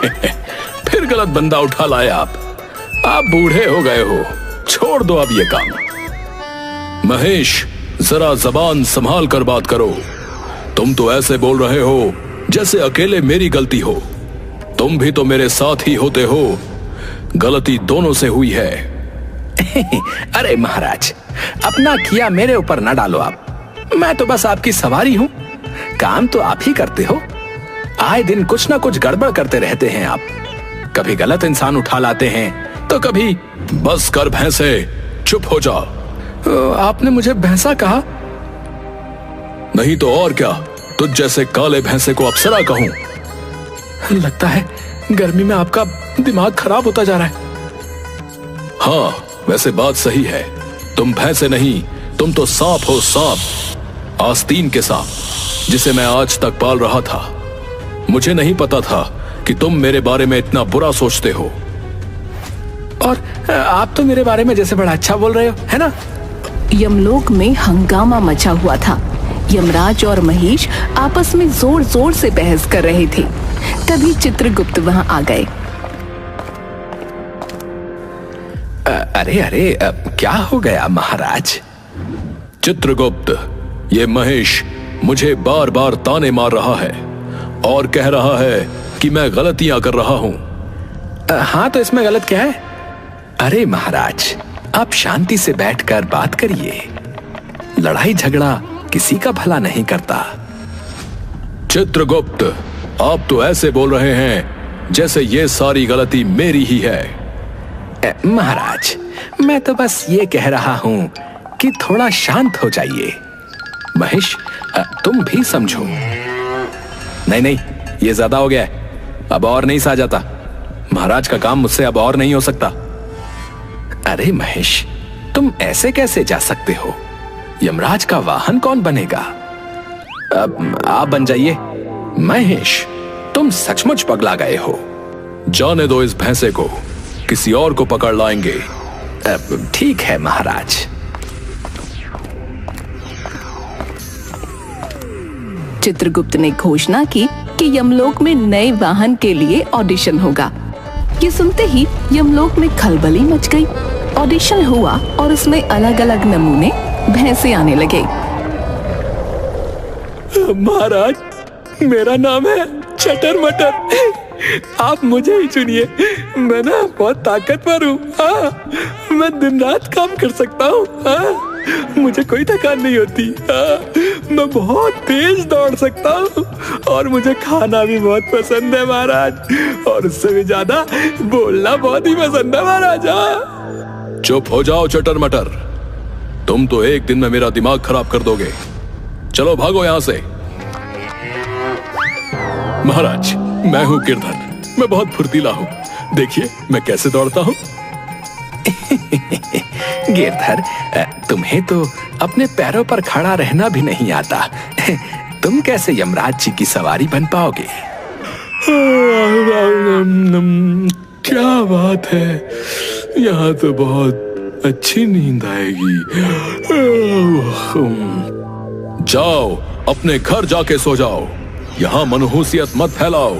फिर गलत बंदा उठा लाए आप बूढ़े हो गए हो, छोड़ दो अब ये काम। महेश, जरा जबान संभाल कर बात करो। तुम तो ऐसे बोल रहे हो जैसे अकेले मेरी गलती हो। तुम भी तो मेरे साथ ही होते हो, गलती दोनों से हुई है। अरे महाराज, अपना किया मेरे ऊपर न डालो आप। मैं तो बस आपकी सवारी हूं, काम तो आप ही करते हो। आए दिन कुछ ना कुछ गड़बड़ करते रहते हैं आप। कभी गलत इंसान उठा लाते हैं तो कभी। बस कर भैंसे, चुप हो जा। आपने मुझे भैंसा कहा? नहीं तो और क्या, तुझ जैसे काले भैंसे को अप्सरा कहूं। लगता है गर्मी में आपका दिमाग खराब होता जा रहा है। हाँ, वैसे बात सही है। तुम भैंसे नहीं, तुम तो सांप हो, सांप। आस्तीन के सांप, जिसे मैं आज तक पाल रहा था। मुझे नहीं पता था कि तुम मेरे बारे में इतना बुरा सोचते हो। और आप तो मेरे बारे में जैसे बड़ा अच्छा बोल रहे हो, है ना? यमलोक में हंगामा मचा हुआ था। यमराज और महेश आपस में जोर जोर से बहस कर रहे थे। तभी चित्रगुप्त वहां आ गए। अरे क्या हो गया महाराज? चित्रगुप्त, ये महेश मुझे बार बार ताने मार रहा है और कह रहा है कि मैं गलतियां कर रहा हूं। हाँ, तो इसमें गलत क्या है? अरे महाराज, आप शांति से बैठकर बात करिए। लड़ाई झगड़ा किसी का भला नहीं करता। चित्रगुप्त, आप तो ऐसे बोल रहे हैं जैसे ये सारी गलती मेरी ही है। महाराज, मैं तो बस ये कह रहा हूं कि थोड़ा शांत हो जाइए। महेश, तुम भी समझो। नहीं, ये ज्यादा हो गया है। अब और नहीं सहा जाता। महाराज का काम मुझसे अब और नहीं हो सकता। अरे महेश, तुम ऐसे कैसे जा सकते हो? यमराज का वाहन कौन बनेगा? अब आप बन जाइए। महेश, तुम सचमुच पगला गए हो। जाने दो इस भैंसे को, किसी और को पकड़ लाएंगे। ठीक है महाराज। चित्रगुप्त ने घोषणा की कि यमलोक में नए वाहन के लिए ऑडिशन होगा। ये सुनते ही यमलोक में खलबली मच गई। ऑडिशन हुआ और उसमें अलग अलग नमूने भैंसे आने लगे। महाराज, मेरा नाम है चटर मटर। आप मुझे ही चुनिए। मैं ना बहुत ताकतवर हूँ। मैं दिन रात काम कर सकता हूँ। मुझे कोई थकान नहीं होती। मैं बहुत तेज दौड़ सकता हूँ और मुझे खाना भी बहुत पसंद है महाराज। और उससे भी ज्यादा बोलना बहुत ही पसंद है महाराज। चुप हो जाओ चटर मटर, तुम तो एक दिन में मेरा दिमाग खराब कर दोगे। चलो भागो यहां से। महाराज, मैं हूं गिरधर। मैं बहुत फुर्तीला हूं। देखिए मैं कैसे दौड़ता हूं। गिरधर, तुम्हें तो अपने पैरों पर खड़ा रहना भी नहीं आता। तुम कैसे यमराज जी की सवारी बन पाओगे? क्या बात है, यहाँ तो बहुत अच्छी नींद आएगी। जाओ अपने घर जाके सो जाओ, यहाँ मनहूसियत मत फैलाओ।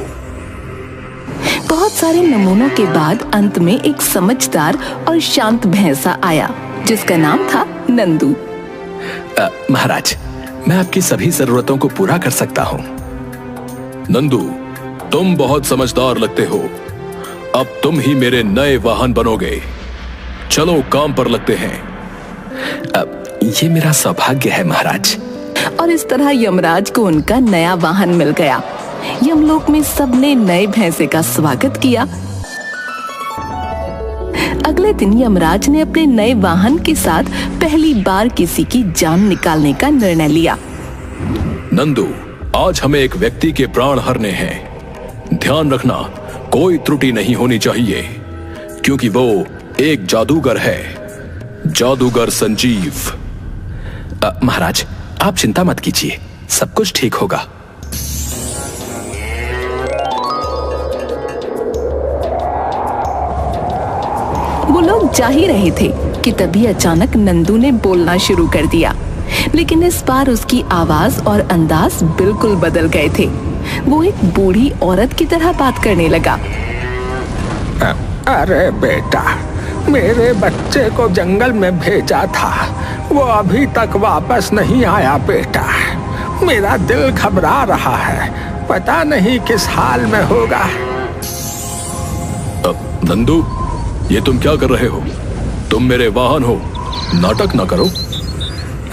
बहुत सारे नमूनों के बाद अंत में एक समझदार और शांत भैंसा आया जिसका नाम था नंदू। महाराज, मैं आपकी सभी जरूरतों को पूरा कर सकता हूँ। नंदू, तुम बहुत समझदार लगते हो। अब तुम ही मेरे नए वाहन बनोगे। चलो काम पर लगते हैं। ये मेरा सौभाग्य है महाराज। और इस तरह यमराज को उनका नया वाहन मिल गया। यमलोक में सबने नए भैंसे का स्वागत किया। अगले दिन यमराज ने अपने नए वाहन के साथ पहली बार किसी की जान निकालने का निर्णय लिया। नंदू, आज हमें एक व्यक्ति के प्राण हरने हैं। ध्यान रखना, कोई त्रुटि नहीं होनी चाहिए, क्योंकि वो एक जादूगर है, जादूगर संजीव। महाराज, आप चिंता मत कीजिए, सब कुछ ठीक होगा। वो लोग जा ही रहे थे कि तभी अचानक नंदू ने बोलना शुरू कर दिया। लेकिन इस बार उसकी आवाज और अंदाज बिल्कुल बदल गए थे। वो एक बूढ़ी औरत की तरह बात करने लगा। अरे बेटा, मेरे बच्चे को जंगल में भेजा था, वो अभी तक वापस नहीं आया बेटा। मेरा दिल घबरा रहा है, पता नहीं किस हाल में होगा। नंदू, ये तुम क्या कर रहे हो? तुम मेरे वाहन हो, नाटक ना करो।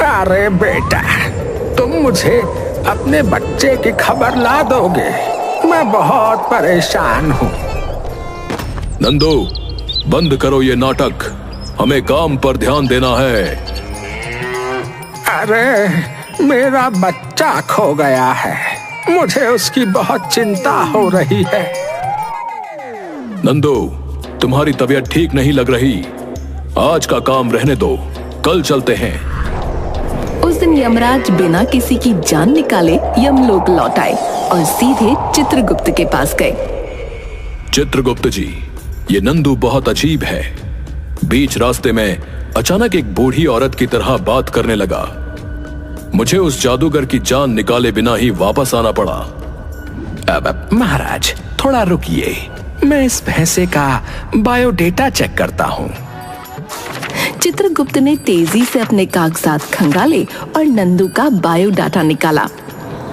अरे बेटा, तुम मुझे अपने बच्चे की खबर ला दोगे? मैं बहुत परेशान हूँ। नंदू, बंद करो ये नाटक, हमें काम पर ध्यान देना है। अरे मेरा बच्चा खो गया है, मुझे उसकी बहुत चिंता हो रही है। नंदू, तुम्हारी तबीयत ठीक नहीं लग रही, आज का काम रहने दो, कल चलते हैं। उस दिन यमराज बिना किसी की जान निकाले यमलोक लौट आए और सीधे चित्रगुप्त के पास गए। चित्रगुप्त जी, ये नंदू बहुत अजीब है। बीच रास्ते में अचानक एक बूढ़ी औरत की तरह बात करने लगा। मुझे उस जादूगर की जान निकाले बिना ही वापस आना पड़ा। अब महाराज थोड़ा रुकिए, मैं इस भैंसे का बायोडेटा चेक करता हूँ। चित्रगुप्त ने तेजी से अपने कागजात खंगाले और नंदू का बायोडाटा निकाला।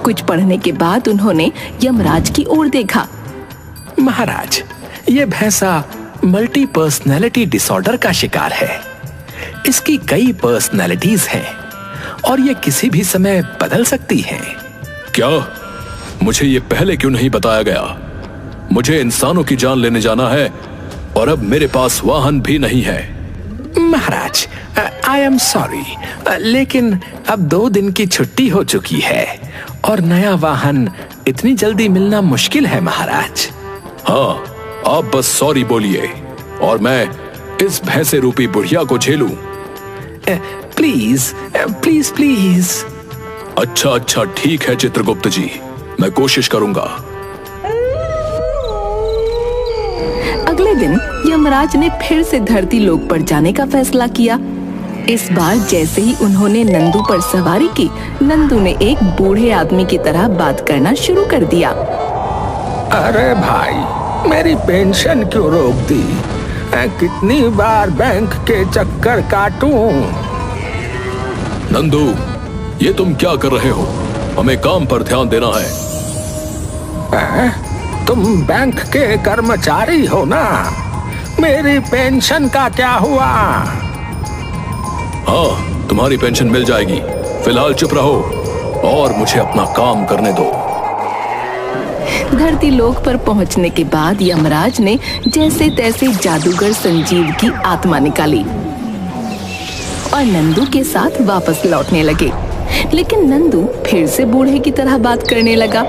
कुछ पढ़ने के बाद उन्होंने यमराज की ओर देखा। महाराज, ये भैंसा मल्टी पर्सनैलिटी डिसऑर्डर का शिकार है। इसकी कई पर्सनैलिटीज हैं और ये किसी भी समय बदल सकती हैं। क्या? मुझे ये पहले क्यों नहीं बताया गया? मुझे इंसानों की जान लेने जाना है और अब मेरे पास वाहन भी नहीं है। महाराज, आई एम सॉरी, लेकिन अब 2 दिन की छुट्टी हो चुकी है और नया वाहन इतनी जल्दी मिलना मुश्किल है महाराज। हाँ, आप बस सॉरी बोलिए और मैं इस भैंसे रूपी बुढ़िया को झेलूं। Please please please. अच्छा, ठीक है चित्रगुप्त जी, मैं कोशिश करूंगा। अगले दिन यमराज ने फिर से धरती लोक पर जाने का फैसला किया। इस बार जैसे ही उन्होंने नंदू पर सवारी की, नंदू ने एक बूढ़े आदमी की तरह बात करना शुरू कर दिया। अरे भाई, मेरी पेंशन क्यों रोक दी? कितनी बार बैंक के चक्कर काटूं? नंदू, ये तुम क्या कर रहे हो? हमें काम पर ध्यान देना है। तुम बैंक के कर्मचारी हो ना? मेरी पेंशन का क्या हुआ? हाँ, तुम्हारी पेंशन मिल जाएगी, फिलहाल चुप रहो और मुझे अपना काम करने दो। धरती लोक पर पहुंचने के बाद यमराज ने जैसे तैसे जादूगर संजीव की आत्मा निकाली और नंदू के साथ वापस लौटने लगे। लेकिन नंदू फिर से बूढ़े की तरह बात करने लगा।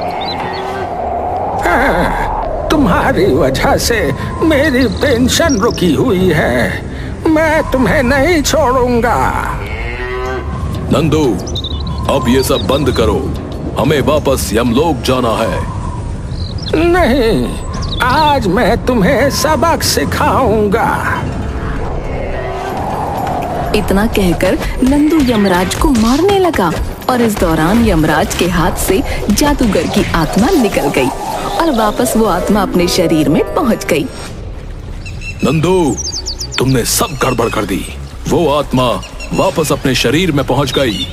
तुम्हारी वजह से मेरी पेंशन रुकी हुई है, मैं तुम्हें नहीं छोड़ूंगा। नंदू, अब ये सब बंद करो, हमें वापस यमलोक जाना है। नहीं, आज मैं तुम्हें सबक सिखाऊंगा। इतना कहकर नंदू यमराज को मारने लगा और इस दौरान यमराज के हाथ से जादूगर की आत्मा निकल गई और वापस वो आत्मा अपने शरीर में पहुंच गई। नंदू, तुमने सब गड़बड़ कर दी। वो आत्मा वापस अपने शरीर में पहुंच गई।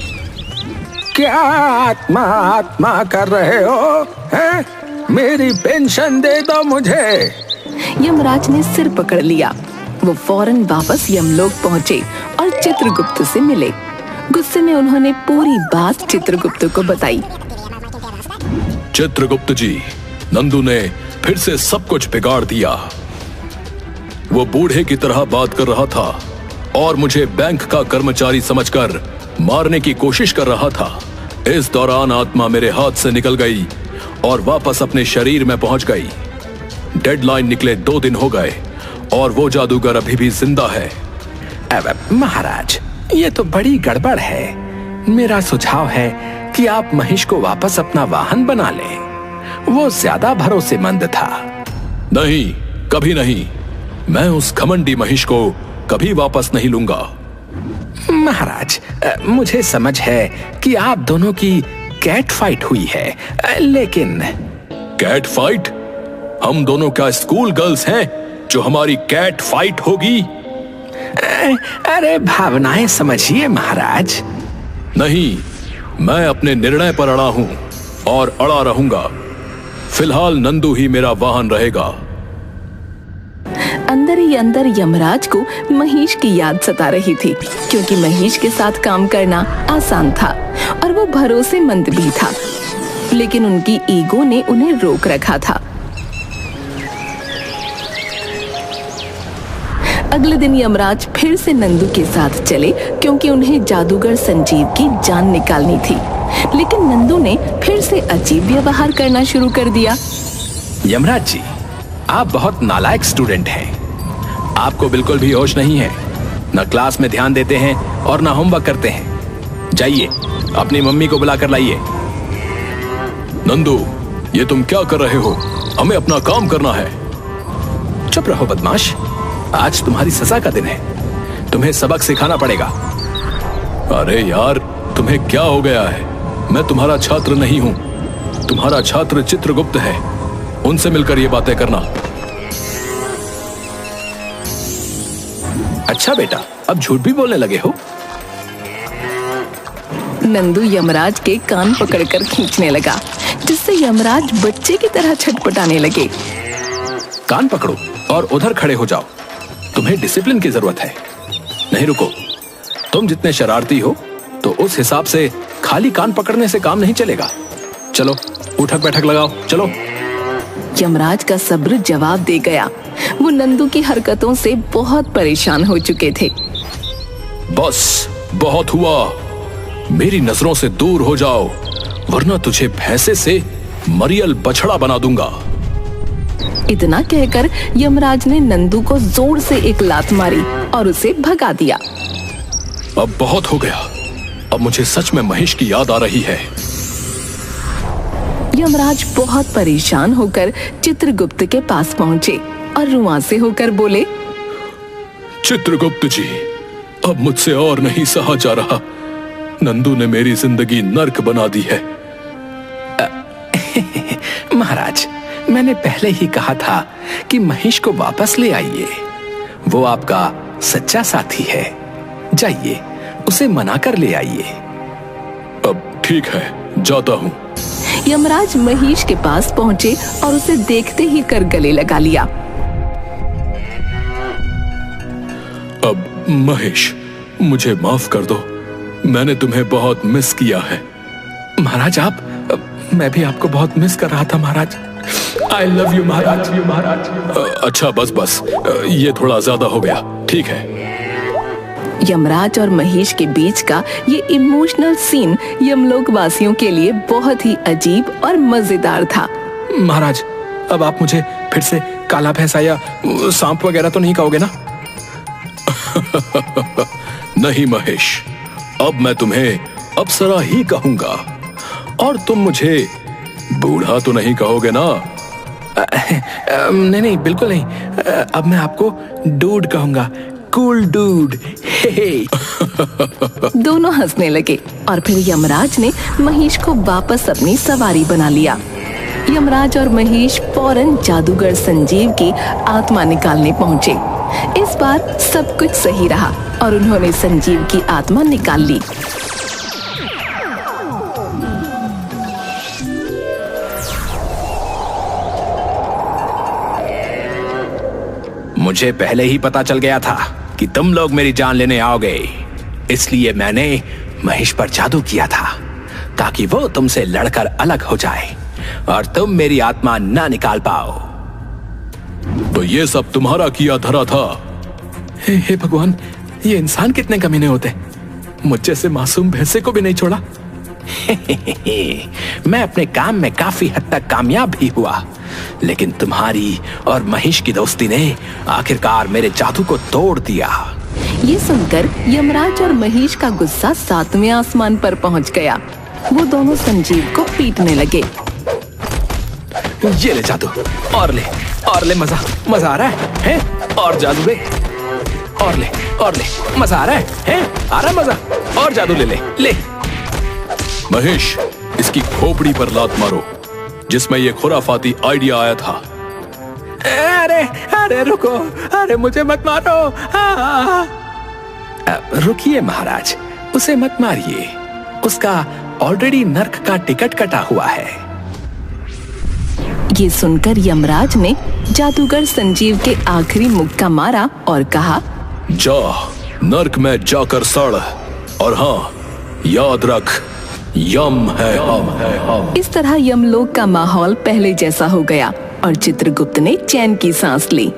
क्या आत्मा कर रहे हो? हैं? मेरी पेंशन दे दो मुझे। यमराज ने सिर पकड़ लिया। वो फौरन वापस यमलोक पहुंचे और चित्रगुप्त से मिले। गुस्से में उन्होंने पूरी बात चित्रगुप्त को बताई। चित्रगुप्त जी, नंदू ने फिर से सब कुछ बिगाड़ दिया। वो बूढ़े की तरह बात कर रहा था और मुझे बैंक का कर्मचारी समझकर मारने की कोशिश कर रहा था। इस दौरान आत्मा मेरे हाथ से निकल गई और वापस अपने शरीर में पहुंच गई। डेडलाइन निकले 2 दिन हो गए और वो जादूगर अभी भी जिंदा है। महाराज, ये तो बड़ी गड़बड़ है। मेरा सुझाव है कि आप महिष को वापस अपना वाहन बना लें। वो ज्यादा भरोसेमंद था। नहीं, कभी नहीं। मैं उस घमंडी महिष को कभी वापस नहीं लूंगा। महाराज, मुझे समझ है कि आप दोनों की कैट फाइट हुई है, लेकिन कैट फाइट? हम दोनों क्या स्कूल गर्ल्स हैं जो हमारी कैट फाइट होगी? अरे भावनाएं समझिए महाराज। नहीं, मैं अपने निर्णय पर अड़ा हूं और अड़ा रहूंगा। फिलहाल नंदू ही मेरा वाहन रहेगा। अंदर ही अंदर यमराज को महेश की याद सता रही थी, क्योंकि महेश के साथ काम करना आसान था और वो भरोसेमंद भी था, लेकिन उनकी ईगो ने उन्हें रोक रखा था। अगले दिन यमराज फिर से नंदू के साथ चले, क्योंकि उन्हें जादूगर संजीव की जान निकालनी थी। लेकिन नंदू ने फिर से अजीब व्यवहार करना शुरू कर दिया। यमराज जी, आप बहुत नालायक स्टूडेंट हैं। आपको बिल्कुल भी होश नहीं है, न क्लास में ध्यान देते हैं और न होमवर्क करते हैं। जाइए, अपनी मम्मी को बुला कर लाइए। नंदू, ये तुम क्या कर रहे हो? हमें अपना काम करना है। चुप रहो बदमाश, आज तुम्हारी सजा का दिन है, तुम्हें सबक सिखाना पड़ेगा। अरे यार, तुम्हें क्या हो गया है? मैं तुम्हारा छात्र नहीं हूं, तुम्हारा छात्र चित्रगुप्त है। उनसे मिलकर ये बातें करना। अच्छा बेटा, अब झूठ भी बोलने लगे हो? नंदू यमराज के कान पकड़कर खींचने लगा, जिससे यमराज बच्चे की तरह छटपटाने लगे। कान पकड़ो और उधर खड़े हो जाओ। तुम्हें डिसिप्लिन की जरूरत है। नहीं रुको, तुम जितने शरारती हो तो उस हिसाब से खाली कान पकड़ने से काम नहीं चलेगा। चलो उठक बैठक लगाओ, चलो। यमराज का सब्र जवाब दे गया। वो नंदू की हरकतों से बहुत परेशान हो चुके थे। बस, बहुत हुआ। मेरी नजरों से दूर हो जाओ, वरना तुझे भैंसे से मरियल बछड़ा बना दूंगा। इतना कहकर यमराज ने नंदू को जोर से एक लात मारी और उसे भगा दिया। अब बहुत हो गया, अब मुझे सच में महेश की याद आ रही है। यमराज बहुत परेशान होकर चित्रगुप्त के पास पहुंचे और रुआंसे होकर बोले, चित्रगुप्त जी, अब मुझसे और नहीं सहा जा रहा। नंदू ने मेरी जिंदगी नर्क बना दी है। महाराज, मैंने पहले ही कहा था कि महेश को वापस ले आइए। वो आपका सच्चा साथी है। जाइए, उसे मना कर ले आइए। अब ठीक है, जाता हूँ। यमराज महेश के पास पहुंचे और उसे देखते ही कर गले लगा लिया। अब महेश, मुझे माफ कर दो, मैंने तुम्हें बहुत मिस किया है। महाराज, मैं भी आपको बहुत मिस कर रहा था महाराज। आई लव यू महाराज। अच्छा बस, ये थोड़ा ज्यादा हो गया। ठीक है। यमराज और महेश के बीच का ये इमोशनल सीन यमलोक वासियों के लिए बहुत ही अजीब और मजेदार था। महाराज, अब आप मुझे फिर से काला भैंसा या सांप वगैरह तो नहीं कहोगे ना? नहीं महेश, अब मैं तुम्हें अप्सरा ही कहूंगा। और तुम मुझे बूढ़ा तो नहीं कहोगे ना? नहीं, बिल्कुल नहीं। अब मैं आपको डूड कहूंगा। Cool dude. दोनों हंसने लगे और फिर यमराज ने महेश को वापस अपनी सवारी बना लिया। यमराज और महेश फौरन जादूगर संजीव की आत्मा निकालने पहुंचे। इस बार सब कुछ सही रहा और उन्होंने संजीव की आत्मा निकाल ली। मुझे पहले ही पता चल गया था कि तुम लोग मेरी जान लेने आओगे, इसलिए मैंने महेश पर जादू किया था ताकि वो तुमसे लड़कर अलग हो जाए और तुम मेरी आत्मा ना निकाल पाओ। तो ये सब तुम्हारा किया धरा था? हे भगवान, ये इंसान कितने कमीने होते, मुझ जैसे मासूम भैंसे को भी नहीं छोड़ा। मैं अपने काम में काफी हद तक कामयाब भी हुआ, लेकिन तुम्हारी और महेश की दोस्ती ने आखिरकार मेरे जादू को तोड़ दिया। ये सुनकर यमराज और महेश का गुस्सा 7वें आसमान पर पहुंच गया। वो दोनों संजीव को पीटने लगे। ये ले जादू, और ले मजा आ रहा है? और जादू ले, और ले। और ले, मजा आ रहा है? आ रहा है मजा? और जादू ले ले ले। महेश, इसकी खोपड़ी पर लात मारो जिसमें ये खुराफाती आइडिया आया था। अरे अरे रुको, अरे मुझे मत मारो। रुकिए महाराज, उसे मत मारिए, उसका ऑलरेडी नर्क का टिकट कटा हुआ है। ये सुनकर यमराज ने जादूगर संजीव के आखिरी मुक्का मारा और कहा, जा नर्क में जाकर सड़, और हाँ याद रख, यम है हम। इस तरह यमलोक का माहौल पहले जैसा हो गया और चित्रगुप्त ने चैन की सांस ली।